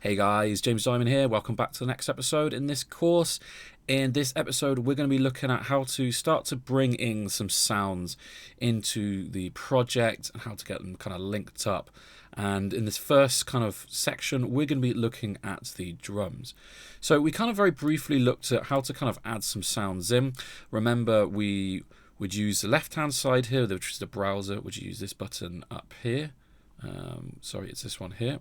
Hey guys, James Dymond here. Welcome back to the next episode in this course. In this episode, we're going to be looking at how to start to bring in some sounds into the project and how to get them kind of linked up. And in this first kind of section, we're going to be looking at the drums. So we kind of very briefly looked at how to kind of add some sounds in. Remember, we would use the left-hand side here, which is the browser. Would you use this button up here? Sorry, it's this one here.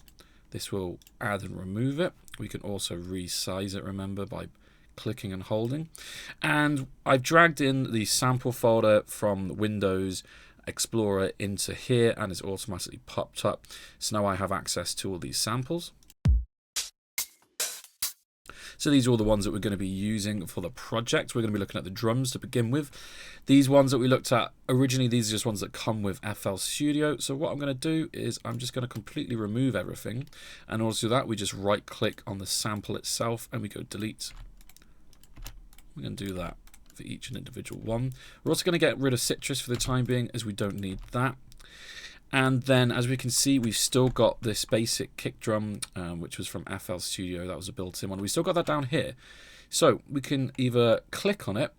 This will add and remove it. We can also resize it, remember, by clicking and holding. And I've dragged in the sample folder from Windows Explorer into here, and it's automatically popped up. So now I have access to all these samples. So these are all the ones that we're going to be using for the project. We're going to be looking at the drums to begin with. These ones that we looked at originally, these are just ones that come with FL Studio. So what I'm going to do is I'm just going to completely remove everything. And also that, we just right click on the sample itself and we go delete. We're going to do that for each and individual one. We're also going to get rid of Sytrus for the time being, as we don't need that. And then, as we can see, we've still got this basic kick drum, which was from FL Studio. That was a built-in one. We still got that down here. So we can either click on it,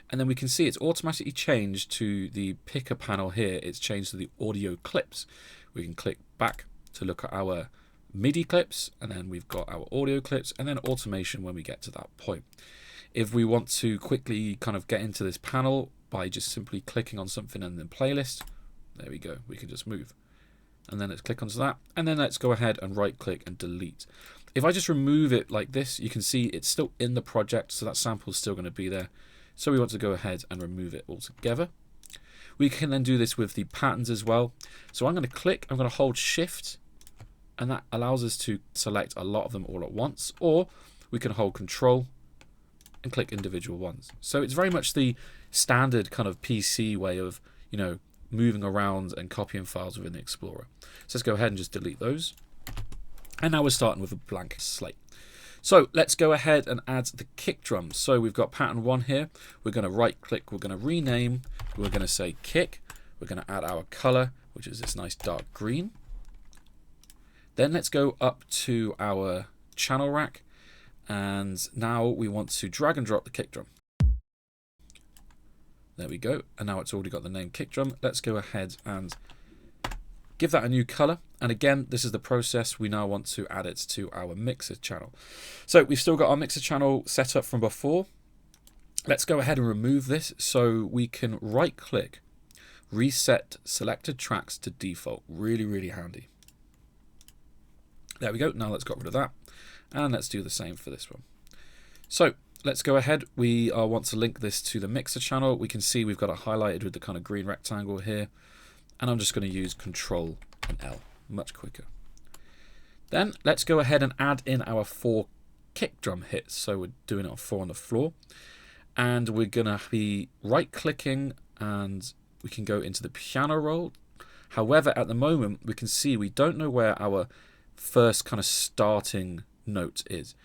and then we can see it's automatically changed to the picker panel here. It's changed to the audio clips. We can click back to look at our MIDI clips, and then we've got our audio clips, and then automation when we get to that point. If we want to quickly kind of get into this panel by just simply clicking on something and then playlist, there we go, we can just move. And then let's click onto that, and then let's go ahead and right click and delete. If I just remove it like this, you can see it's still in the project, so that sample is still going to be there. So we want to go ahead and remove it altogether. We can then do this with the patterns as well. So I'm going to click, I'm going to hold shift, and that allows us to select a lot of them all at once, or we can hold control and click individual ones. So it's very much the standard kind of PC way of, moving around and copying files within the Explorer. So let's go ahead and just delete those. And now we're starting with a blank slate. So let's go ahead and add the kick drum. So we've got pattern 1 here. We're going to right click, we're going to rename, we're going to say kick, we're going to add our color, which is this nice dark green. Then let's go up to our channel rack, and now we want to drag and drop the kick drum. There we go, and now it's already got the name kick drum. Let's go ahead and give that a new color. And again, this is the process. We now want to add it to our mixer channel. So we've still got our mixer channel set up from before. Let's go ahead and remove this so we can right click, reset selected tracks to default. Really, really handy. There we go. Now let's get rid of that. And let's do the same for this one. So let's go ahead. We want to link this to the mixer channel. We can see we've got it highlighted with the kind of green rectangle here. And I'm just going to use Control and L, much quicker. Then let's go ahead and add in our 4 kick drum hits. So we're doing it on 4 on the floor. And we're going to be right clicking and we can go into the piano roll. However, at the moment, we can see we don't know where our first kind of starting note is.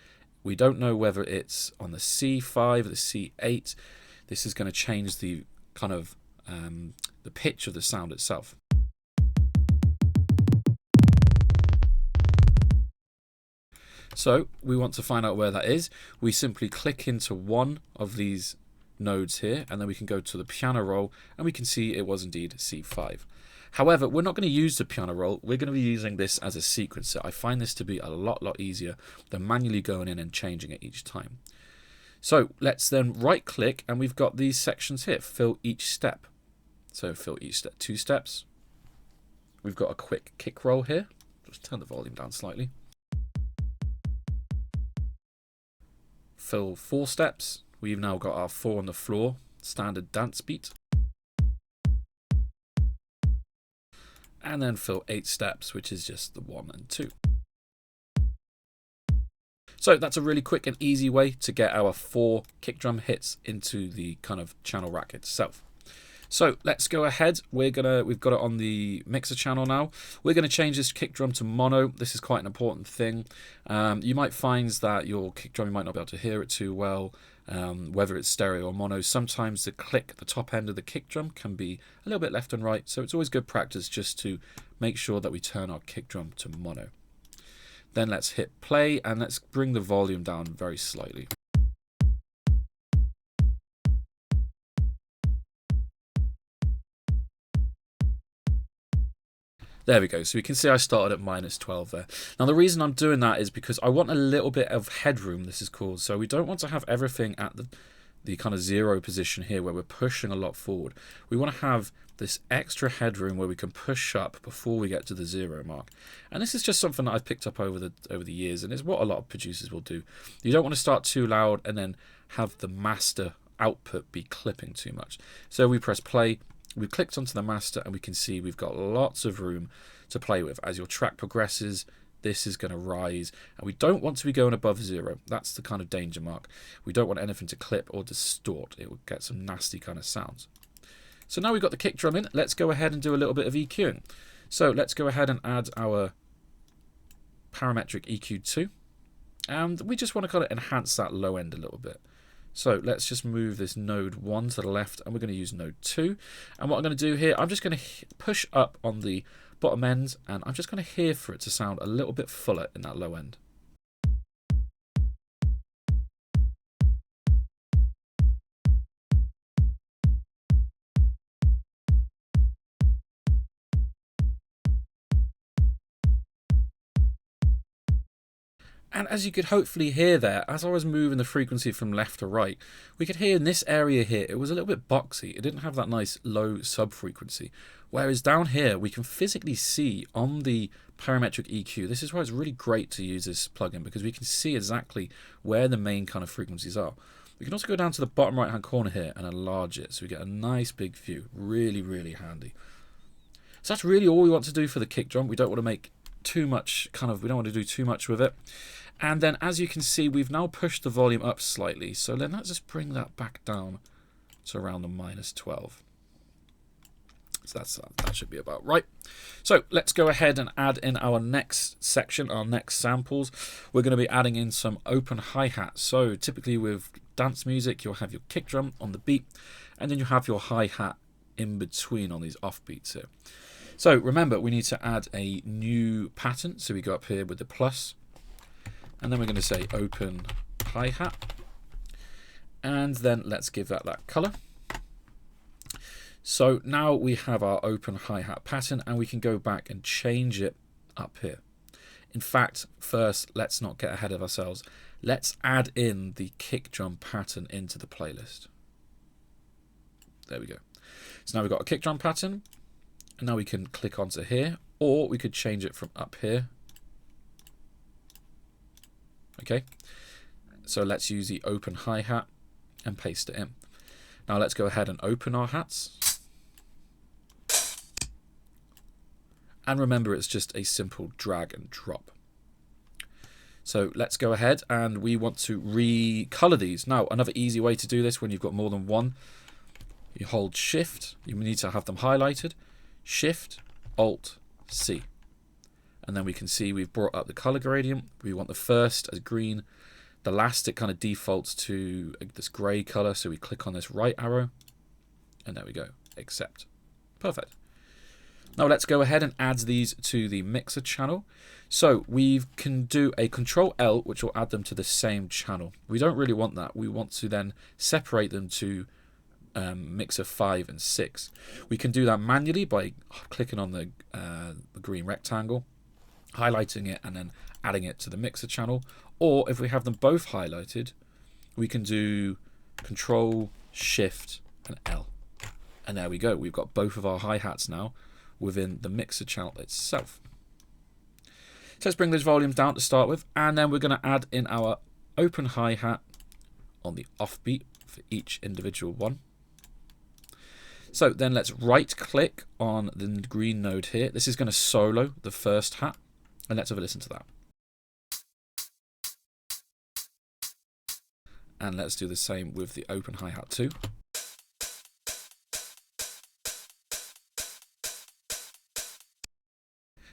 We don't know whether it's on the C5 or the C8. This is going to change the kind of the pitch of the sound itself. So we want to find out where that is. We simply click into one of these nodes here, and then we can go to the piano roll, and we can see it was indeed C5. However, we're not going to use the piano roll. We're going to be using this as a sequencer. I find this to be a lot easier than manually going in and changing it each time. So let's then right click, and we've got these sections here. Fill each step. So fill each step, 2 steps. We've got a quick kick roll here. Just turn the volume down slightly. Fill 4 steps. We've now got our 4 on the floor, standard dance beat. And then fill 8 steps, which is just the 1 and 2. So that's a really quick and easy way to get our 4 kick drum hits into the kind of channel rack itself. So let's go ahead. We've got it on the mixer channel now. We're going to change this kick drum to mono. This is quite an important thing. You might find that your kick drum, you might not be able to hear it too well, whether it's stereo or mono. Sometimes the click at the top end of the kick drum can be a little bit left and right. So it's always good practice just to make sure that we turn our kick drum to mono. Then let's hit play and let's bring the volume down very slightly. There we go. So we can see I started at -12 there. Now the reason I'm doing that is because I want a little bit of headroom, this is called. So we don't want to have everything at the kind of 0 position here where we're pushing a lot forward. We want to have this extra headroom where we can push up before we get to the 0 mark. And this is just something that I've picked up over the years, and it's what a lot of producers will do. You don't want to start too loud and then have the master output be clipping too much. So we press play. We've clicked onto the master and we can see we've got lots of room to play with. As your track progresses, this is going to rise, and we don't want to be going above 0. That's the kind of danger mark. We don't want anything to clip or distort. It will get some nasty kind of sounds. So now we've got the kick drum in, let's go ahead and do a little bit of EQing. So let's go ahead and add our parametric EQ2, and we just want to kind of enhance that low end a little bit. So let's just move this node 1 to the left, and we're going to use node 2. And what I'm going to do here, I'm just going to push up on the bottom end, and I'm just going to hear for it to sound a little bit fuller in that low end. And as you could hopefully hear there, as I was moving the frequency from left to right, we could hear in this area here, it was a little bit boxy. It didn't have that nice low sub frequency. Whereas down here, we can physically see on the parametric EQ, this is why it's really great to use this plugin, because we can see exactly where the main kind of frequencies are. We can also go down to the bottom right hand corner here and enlarge it, so we get a nice big view. Really, really handy. So that's really all we want to do for the kick drum. We don't want to make too much we don't want to do too much with it. And then as you can see, we've now pushed the volume up slightly, so then let's just bring that back down to around the -12. So that should be about right. So let's go ahead and add in our next section, our next samples. We're going to be adding in some open hi-hat. So typically with dance music, you'll have your kick drum on the beat, and then you have your hi-hat in between on these offbeats here. So remember, we need to add a new pattern. So we go up here with the plus, and then we're going to say open hi-hat, and then let's give that color. So now we have our open hi-hat pattern, and we can go back and change it up here. In fact, first, let's not get ahead of ourselves. Let's add in the kick drum pattern into the playlist. There we go. So now we've got a kick drum pattern, and now we can click onto here, or we could change it from up here. Okay, so let's use the open hi-hat and paste it in. Now let's go ahead and open our hats. And remember, it's just a simple drag and drop. So let's go ahead and we want to recolor these. Now, another easy way to do this when you've got more than one, you hold Shift, you need to have them highlighted, Shift, Alt, C. And then we can see we've brought up the color gradient. We want the first as green. The last, it kind of defaults to this gray color. So we click on this right arrow, and there we go, accept. Perfect. Now let's go ahead and add these to the mixer channel. So we can do a Control L, which will add them to the same channel. We don't really want that. We want to then separate them to mixer 5 and 6. We can do that manually by clicking on the green rectangle, highlighting it, and then adding it to the mixer channel. Or if we have them both highlighted, we can do Control, Shift, and L. And there we go. We've got both of our hi-hats now within the mixer channel itself. So let's bring those volumes down to start with, and then we're going to add in our open hi-hat on the offbeat for each individual one. So then let's right click on the green node here. This is going to solo the first hat, and let's have a listen to that. And let's do the same with the open hi-hat too.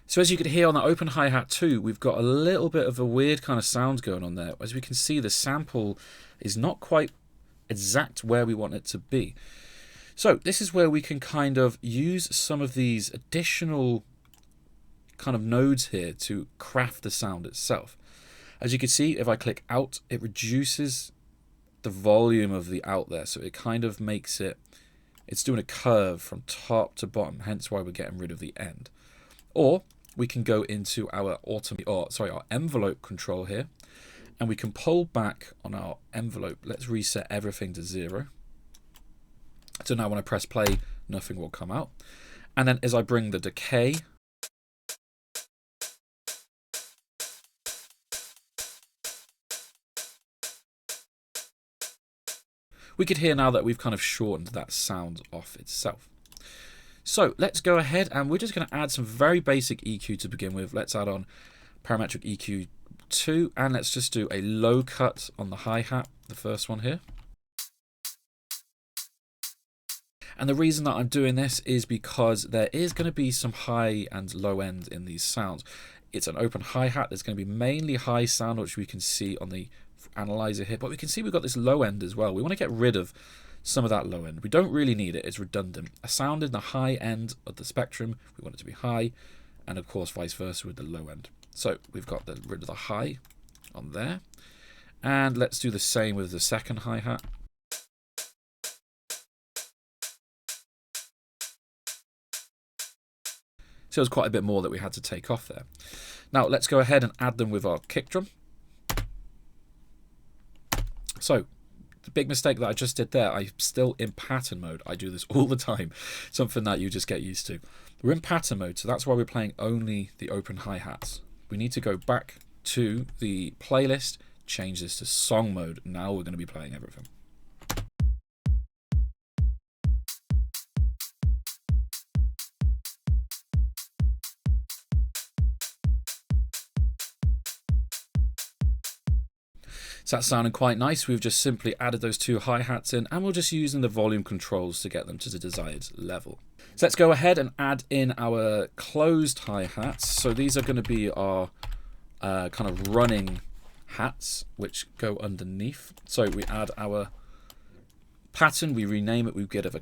So as you can hear on the open hi-hat too, we've got a little bit of a weird kind of sound going on there. As we can see, the sample is not quite exact where we want it to be. So this is where we can kind of use some of these additional kind of nodes here to craft the sound itself. As you can see, if I click out, it reduces the volume of the out there, so it kind of makes it, it's doing a curve from top to bottom, hence why we're getting rid of the end. Or we can go into our our envelope control here, and we can pull back on our envelope. Let's reset everything to 0. So now when I press play, nothing will come out. And then as I bring the decay, we could hear now that we've kind of shortened that sound off itself. So let's go ahead, and we're just going to add some very basic EQ to begin with. Let's add on parametric EQ 2, and let's just do a low cut on the hi-hat, the first one here. And the reason that I'm doing this is because there is going to be some high and low end in these sounds. It's an open hi-hat. There's going to be mainly high sound, which we can see on the analyzer here, but we can see we've got this low end as well. We want to get rid of some of that low end. We don't really need it. It's redundant. A sound in the high end of the spectrum, we want it to be high, and of course vice versa with the low end. So we've got rid of the high on there, and let's do the same with the second hi-hat. So there's quite a bit more that we had to take off there. Now let's go ahead and add them with our kick drum. So the big mistake that I just did there, I'm still in pattern mode. I do this all the time, something that you just get used to. We're in pattern mode, so that's why we're playing only the open hi-hats. We need to go back to the playlist, change this to song mode. Now we're going to be playing everything. So that's sounding quite nice. We've just simply added those two hi-hats in, and we're just using the volume controls to get them to the desired level. So let's go ahead and add in our closed hi-hats. So these are going to be our kind of running hats, which go underneath. So we add our pattern, we rename it, we give it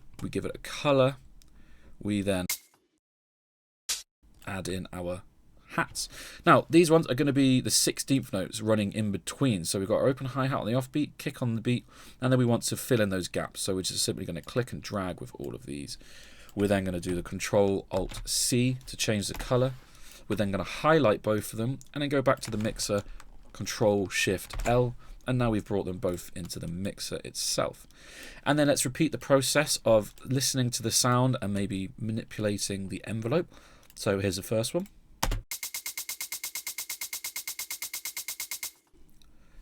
a color. We then add in our hats. Now these ones are going to be the 16th notes running in between. So we've got our open hi-hat on the offbeat, kick on the beat, and then we want to fill in those gaps. So we're just simply going to click and drag with all of these. We're then going to do the Control-Alt-C to change the color. We're then going to highlight both of them and then go back to the mixer, Control-Shift-L, and now we've brought them both into the mixer itself. And then let's repeat the process of listening to the sound and maybe manipulating the envelope. So here's the first one.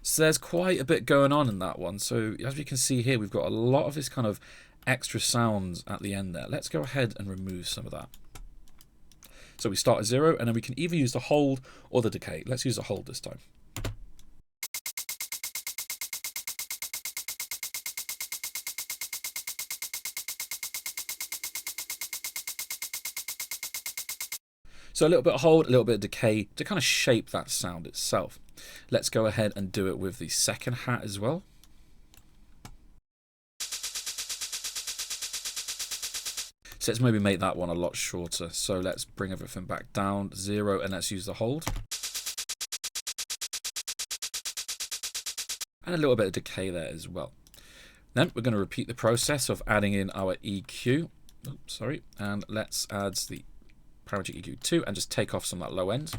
So there's quite a bit going on in that one. So as we can see here, we've got a lot of this kind of extra sounds at the end there. Let's go ahead and remove some of that. So we start at 0, and then we can either use the hold or the decay. Let's use the hold this time. So a little bit of hold, a little bit of decay to kind of shape that sound itself. Let's go ahead and do it with the second hat as well. So let's maybe make that one a lot shorter. So let's bring everything back down, 0, and let's use the hold. And a little bit of decay there as well. Then we're going to repeat the process of adding in our EQ. Oh, sorry, and let's add the parametric EQ 2 and just take off some of that low end.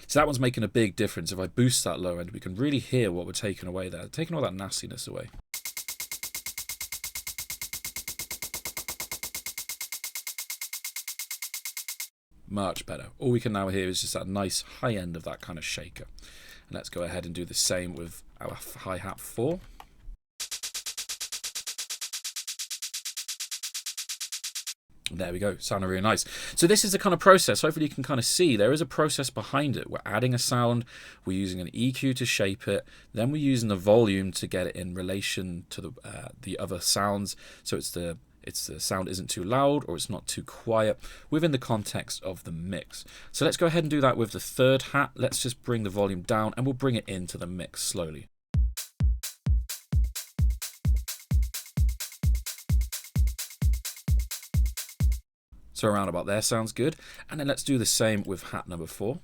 So that one's making a big difference. If I boost that low end, we can really hear what we're taking away there, taking all that nastiness away. Much better. All we can now hear is just that nice high end of that kind of shaker. And let's go ahead and do the same with our hi-hat 4. There we go, sounding really nice. So this is the kind of process, hopefully you can kind of see there is a process behind it. We're adding a sound, we're using an EQ to shape it, then we're using the volume to get it in relation to the other sounds, so the sound isn't too loud or it's not too quiet within the context of the mix. So let's go ahead and do that with the third hat. Let's just bring the volume down and we'll bring it into the mix slowly. So around about there sounds good. And then let's do the same with hat number 4.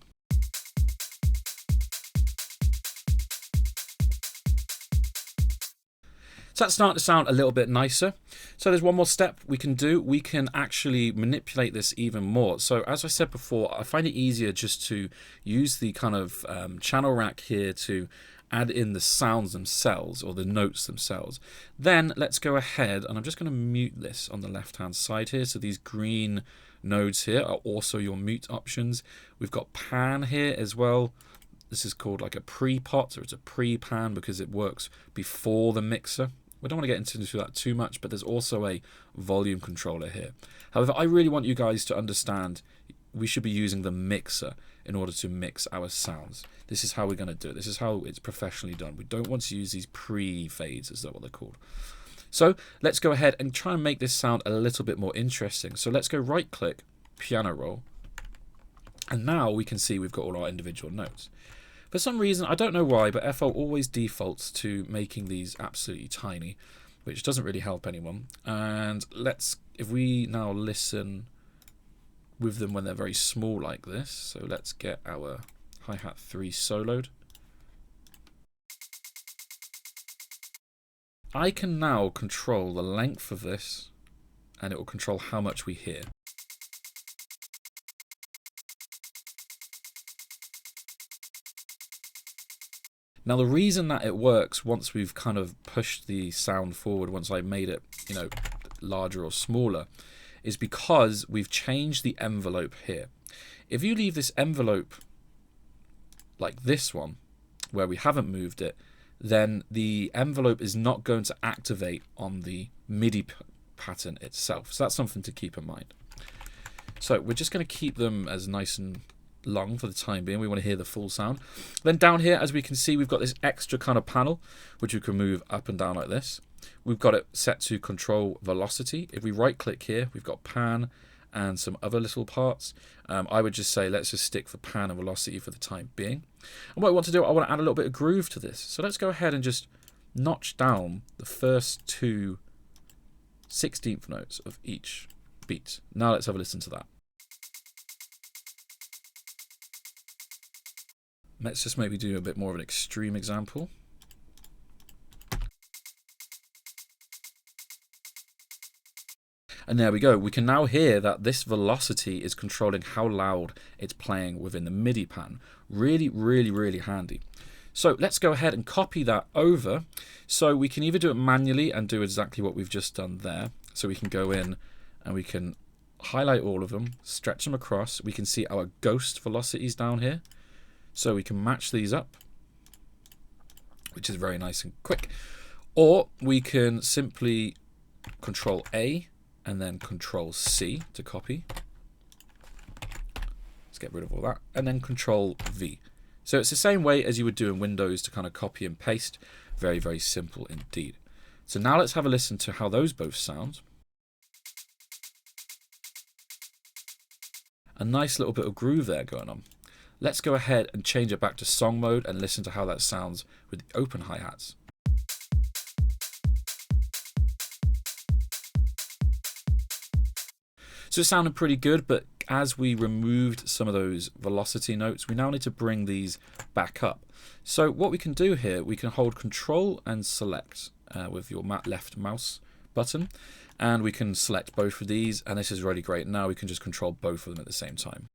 So that's starting to sound a little bit nicer. So there's one more step we can do. We can actually manipulate this even more. So as I said before, I find it easier just to use the kind of channel rack here to add in the sounds themselves or the notes themselves. Then let's go ahead, and I'm just going to mute this on the left hand side here. So these green nodes here are also your mute options. We've got pan here as well. This is called like a pre-pot, or it's a pre-pan because it works before the mixer. We don't want to get into that too much, but there's also a volume controller here. However, I really want you guys to understand we should be using the mixer in order to mix our sounds. This is how we're going to do it. This is how it's professionally done. We don't want to use these pre-fades, is that what they're called? So let's go ahead and try and make this sound a little bit more interesting. So let's go right click, piano roll, and now we can see we've got all our individual notes. For some reason, I don't know why, but FL always defaults to making these absolutely tiny, which doesn't really help anyone. And if we now listen with them when they're very small like this, so let's get our hi-hat 3 soloed. I can now control the length of this, and it will control how much we hear. Now the reason that it works once we've kind of pushed the sound forward, once I've made it, larger or smaller, is because we've changed the envelope here. If you leave this envelope like this one, where we haven't moved it, then the envelope is not going to activate on the MIDI pattern itself. So that's something to keep in mind. So we're just going to keep them as nice and long for the time being. We want to hear the full sound. Then down here, as we can see, we've got this extra kind of panel which we can move up and down like this. We've got it set to control velocity. If we right click here, we've got pan and some other little parts. I would just say let's just stick for pan and velocity for the time being. And what I want to do, I want to add a little bit of groove to this. So let's go ahead and just notch down the first 2 16th notes of each beat. Now let's have a listen to that. Let's just maybe do a bit more of an extreme example. And there we go. We can now hear that this velocity is controlling how loud it's playing within the MIDI pattern. Really, really, really handy. So let's go ahead and copy that over. So we can either do it manually and do exactly what we've just done there. So we can go in and we can highlight all of them, stretch them across. We can see our ghost velocities down here. So we can match these up, which is very nice and quick. Or we can simply Control A and then Control C to copy. Let's get rid of all that. And then Control V. So it's the same way as you would do in Windows to kind of copy and paste. Very, very simple indeed. So now let's have a listen to how those both sound. A nice little bit of groove there going on. Let's go ahead and change it back to song mode and listen to how that sounds with the open hi-hats. So it's sounding pretty good, but as we removed some of those velocity notes, we now need to bring these back up. So what we can do here, we can hold Control and select with your left mouse button, and we can select both of these, and this is really great. Now we can just control both of them at the same time.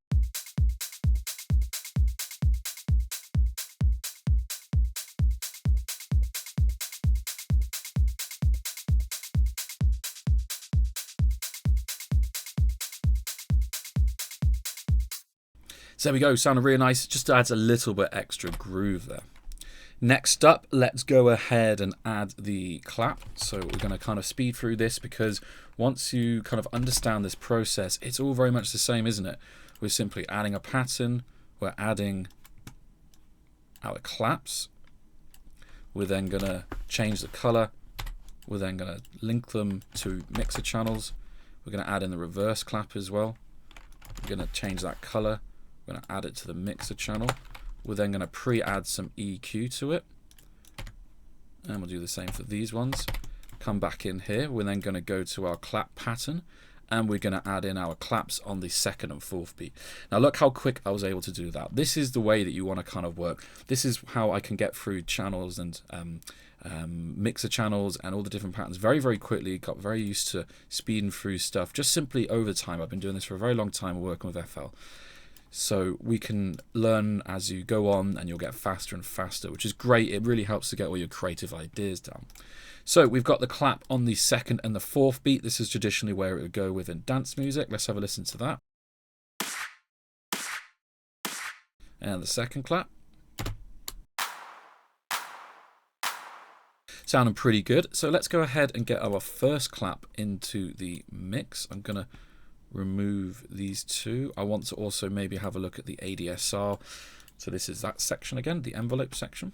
So there we go, sounding really nice, just adds a little bit extra groove there. Next up, let's go ahead and add the clap. So we're going to kind of speed through this because once you kind of understand this process, it's all very much the same, isn't it? We're simply adding a pattern, we're adding our claps, we're then going to change the color, we're then going to link them to mixer channels, we're going to add in the reverse clap as well, we're going to change that color. We're going to add it to the mixer channel. We're then going to pre-add some EQ to it. And we'll do the same for these ones. Come back in here. We're then going to go to our clap pattern. and we're going to add in our claps on the second and fourth beat. Now look how quick I was able to do that. This is the way that you want to kind of work. This is how I can get through channels and mixer channels and all the different patterns very, very quickly. Got very used to speeding through stuff just simply over time. I've been doing this for a very long time working with FL. So we can learn as you go on, and you'll get faster and faster, which is great. It really helps to get all your creative ideas down. So we've got the clap on the second and the fourth beat. This is traditionally where it would go within dance music. Let's have a listen to that. And the second clap. Sounding pretty good. So let's go ahead and get our first clap into the mix. I'm going to remove these two. I want to also maybe have a look at the ADSR. So this is that section again, the envelope section.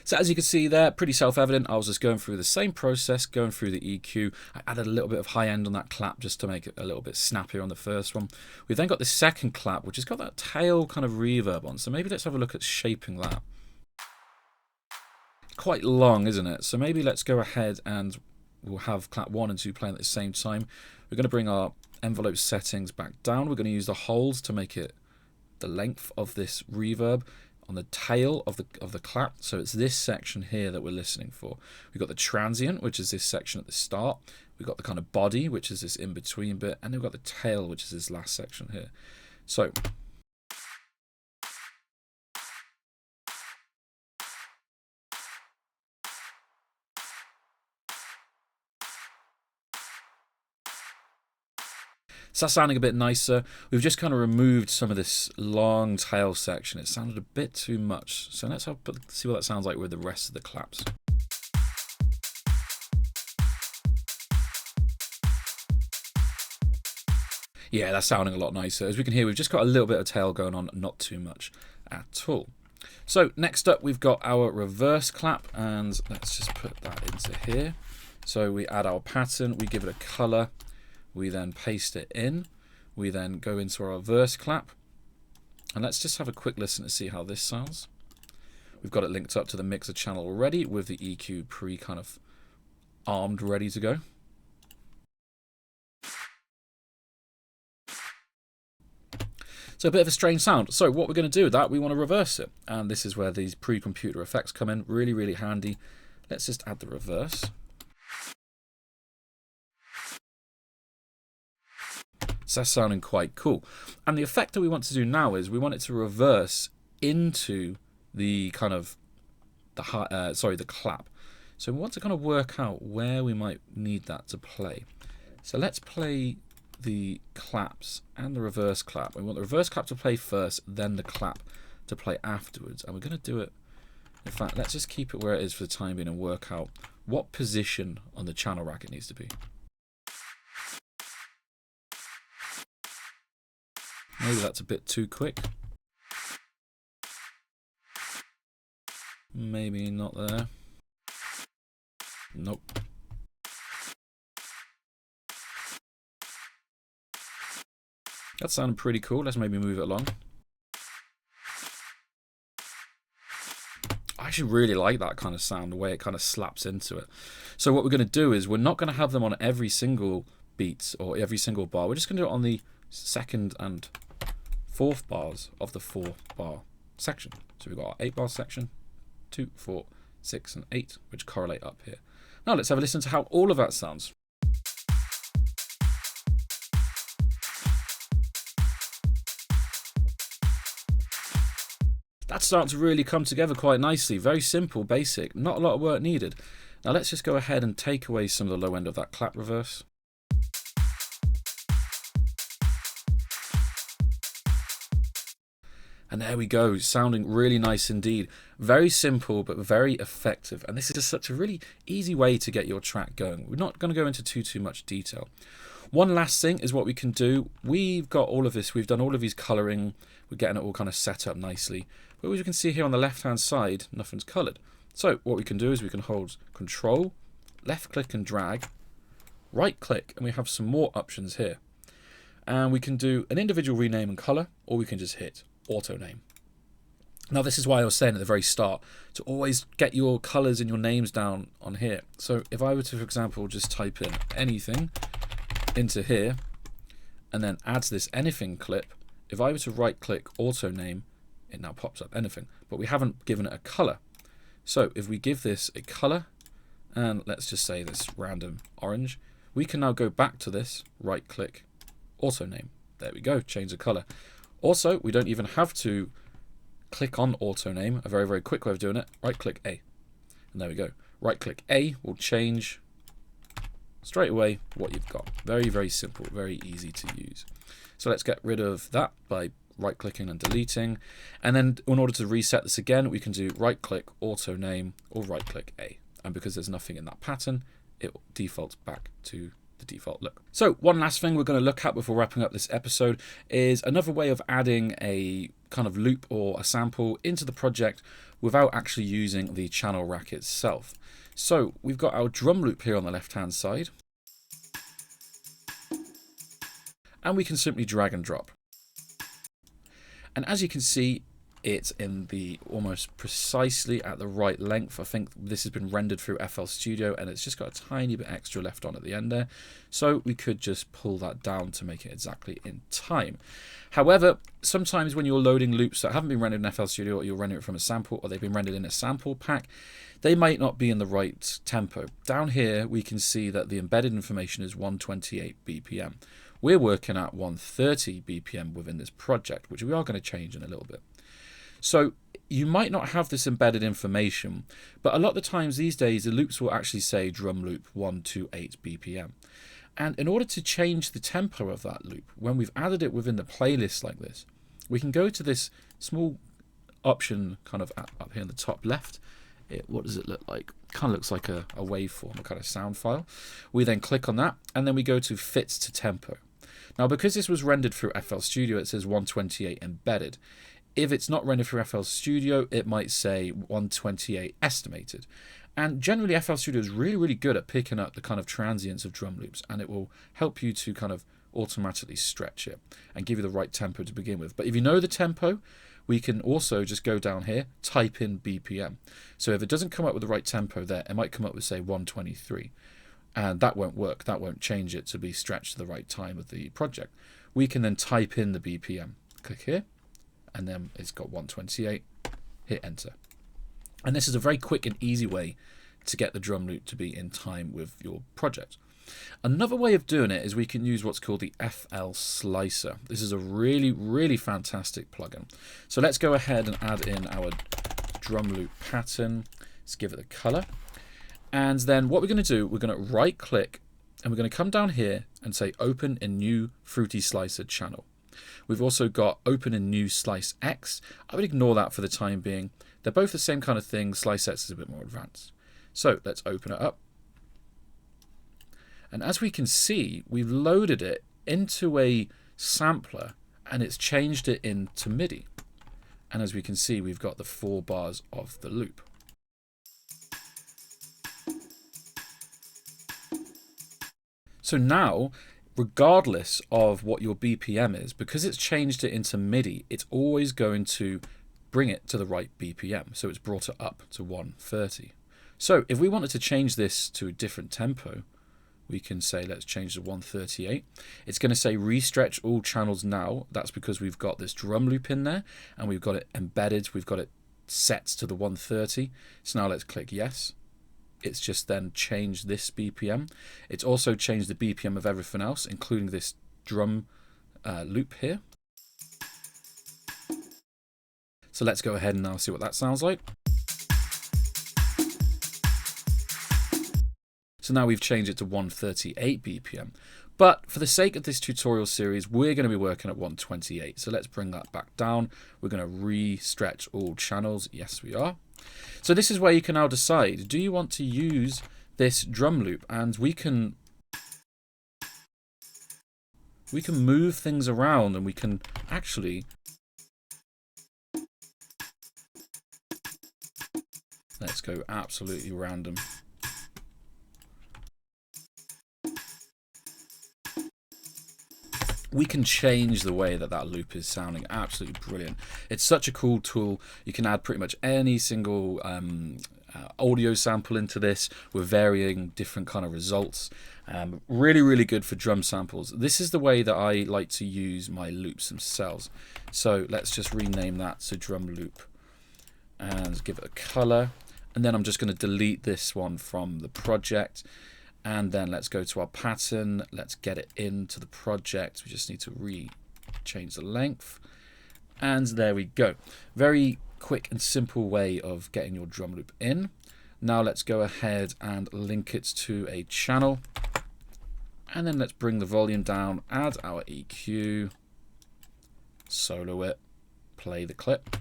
So as you can see there, pretty self-evident. I was just going through the same process, going through the EQ. I added a little bit of high end on that clap just to make it a little bit snappier on the first one. We've then got the second clap, which has got that tail kind of reverb on. So maybe let's have a look at shaping that. Quite long, isn't it? So maybe let's go ahead and we'll have clap 1 and 2 playing at the same time. We're going to bring our envelope settings back down. We're going to use the holes to make it the length of this reverb on the tail of the clap. So it's this section here that we're listening for. We've got the transient, which is this section at the start. We've got the kind of body, which is this in-between bit, and we've got the tail, which is this last section here. So so that's sounding a bit nicer. We've just kind of removed some of this long tail section. It sounded a bit too much. So let's see what that sounds like with the rest of the claps. Yeah, that's sounding a lot nicer. As we can hear, we've just got a little bit of tail going on, not too much at all. So next up, we've got our reverse clap, and let's just put that into here. So we add our pattern, we give it a color. We then paste it in. We then go into our reverse clap. And let's just have a quick listen to see how this sounds. We've got it linked up to the mixer channel already with the EQ kind of armed, ready to go. So a bit of a strange sound. So what we're going to do with that, we want to reverse it. And this is where these pre-computer effects come in. Really, really handy. Let's just add the reverse. So that's sounding quite cool. And the effect that we want to do now is we want it to reverse into the kind of the clap. So we want to kind of work out where we might need that to play. So let's play the claps and the reverse clap. We want the reverse clap to play first, then the clap to play afterwards. And we're going to do it. In fact, let's just keep it where it is for the time being and work out what position on the channel rack it needs to be. Maybe that's a bit too quick. Maybe not there. Nope. That sounded pretty cool. Let's maybe move it along. I actually really like that kind of sound, the way it kind of slaps into it. So what we're going to do is we're not going to have them on every single beat or every single bar. We're just going to do it on the second and fourth bars of the 4-bar section. So we've got our 8-bar section, 2, 4, 6, and 8, which correlate up here. Now let's have a listen to how all of that sounds. That's starting to really come together quite nicely. Very simple, basic, not a lot of work needed. Now let's just go ahead and take away some of the low end of that clap reverse. And there we go, sounding really nice indeed. Very simple, but very effective. And this is just such a really easy way to get your track going. We're not going to go into too much detail. One last thing is what we can do. We've got all of this. We've done all of these colouring. We're getting it all kind of set up nicely. But as you can see here on the left-hand side, nothing's coloured. So what we can do is we can hold Control, left-click and drag, right-click, and we have some more options here. And we can do an individual rename and colour, or we can just hit Auto Name. Now this is why I was saying at the very start to always get your colours and your names down on here. So if I were to, for example, just type in anything into here and then adds this anything clip, if I were to right click Auto Name, it now pops up anything, but we haven't given it a colour. So if we give this a colour, and let's just say this random orange, we can now go back to this, right click, Auto Name. There we go, change the colour. Also, we don't even have to click on Auto Name, a very, very quick way of doing it. Right click A, and there we go. Right click A will change straight away what you've got. Very, very simple, very easy to use. So let's get rid of that by right clicking and deleting. And then in order to reset this again, we can do right click Auto Name or right click A. And because there's nothing in that pattern, it defaults back to the default look. So one last thing we're going to look at before wrapping up this episode is another way of adding a kind of loop or a sample into the project without actually using the channel rack itself. So we've got our drum loop here on the left hand side, and we can simply drag and drop. And as you can see, it's in the almost precisely at the right length. I think this has been rendered through FL Studio and it's just got a tiny bit extra left on at the end there. So we could just pull that down to make it exactly in time. However, sometimes when you're loading loops that haven't been rendered in FL Studio, or you're rendering it from a sample, or they've been rendered in a sample pack, they might not be in the right tempo. Down here, we can see that the embedded information is 128 BPM. We're working at 130 BPM within this project, which we are going to change in a little bit. So you might not have this embedded information, but a lot of the times these days the loops will actually say drum loop 128 BPM. And in order to change the tempo of that loop, when we've added it within the playlist like this, we can go to this small option kind of up here in the top left. What does it look like? Kind of looks like a waveform, a kind of sound file. We then click on that and then we go to fits to tempo. Now because this was rendered through FL Studio, it says 128 embedded. If it's not rendered through FL Studio, it might say 128 estimated. And generally FL Studio is really, really good at picking up the kind of transients of drum loops, and it will help you to kind of automatically stretch it and give you the right tempo to begin with. But if you know the tempo, we can also just go down here, type in BPM. So if it doesn't come up with the right tempo there, it might come up with say 123. And that won't work. That won't change it to be stretched to the right time of the project. We can then type in the BPM. Click here. And then it's got 128, hit enter. And this is a very quick and easy way to get the drum loop to be in time with your project. Another way of doing it is we can use what's called the FL Slicer. This is a really, really fantastic plugin. So let's go ahead and add in our drum loop pattern. Let's give it a color. And then what we're going to do, we're going to right click and we're going to come down here and say open a new Fruity Slicer channel. We've also got open a new Slice X. I would ignore that for the time being. They're both the same kind of thing. Slice X is a bit more advanced. So let's open it up. And as we can see, we've loaded it into a sampler and it's changed it into MIDI. And as we can see, we've got the 4 bars of the loop. So now, regardless of what your BPM is, because it's changed it into MIDI, it's always going to bring it to the right BPM. So it's brought it up to 130. So if we wanted to change this to a different tempo, we can say let's change to 138. It's going to say restretch all channels now. That's because we've got this drum loop in there and we've got it embedded. We've got it set to the 130. So now let's click yes. It's just then changed this BPM. It's also changed the BPM of everything else, including this drum loop here. So let's go ahead and now see what that sounds like. So now we've changed it to 138 BPM. But for the sake of this tutorial series, we're going to be working at 128. So let's bring that back down. We're going to re-stretch all channels. Yes, we are. So this is where you can now decide, do you want to use this drum loop? And we can we can move things around, and we can actually, let's go absolutely random. We can change the way that that loop is sounding. Absolutely brilliant. It's such a cool tool. You can add pretty much any single audio sample into this with varying different kind of results. Really, really good for drum samples. This is the way that I like to use my loops themselves. So let's just rename that to drum loop and give it a color. And then I'm just going to delete this one from the project. And then let's go to our pattern. Let's get it into the project. We just need to change the length. And there we go. Very quick and simple way of getting your drum loop in. Now let's go ahead and link it to a channel. And then let's bring the volume down, add our EQ, solo it, play the clip.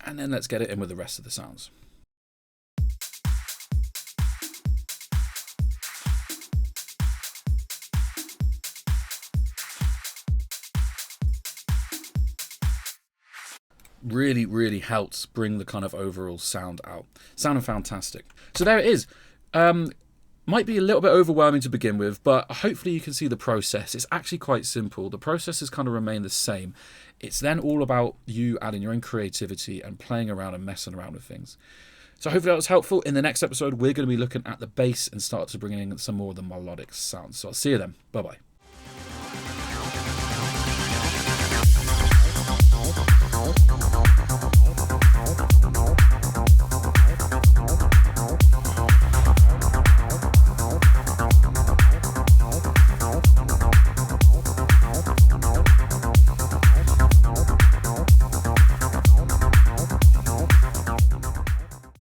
And then let's get it in with the rest of the sounds. Really, really helps bring the kind of overall sound out. Sounding fantastic. So there it is. Might be a little bit overwhelming to begin with, but hopefully you can see the process. It's actually quite simple. The processes kind of remain the same. It's then all about you adding your own creativity and playing around and messing around with things. So hopefully that was helpful. In the next episode, we're going to be looking at the bass and start to bring in some more of the melodic sounds. So I'll see you then. Bye-bye.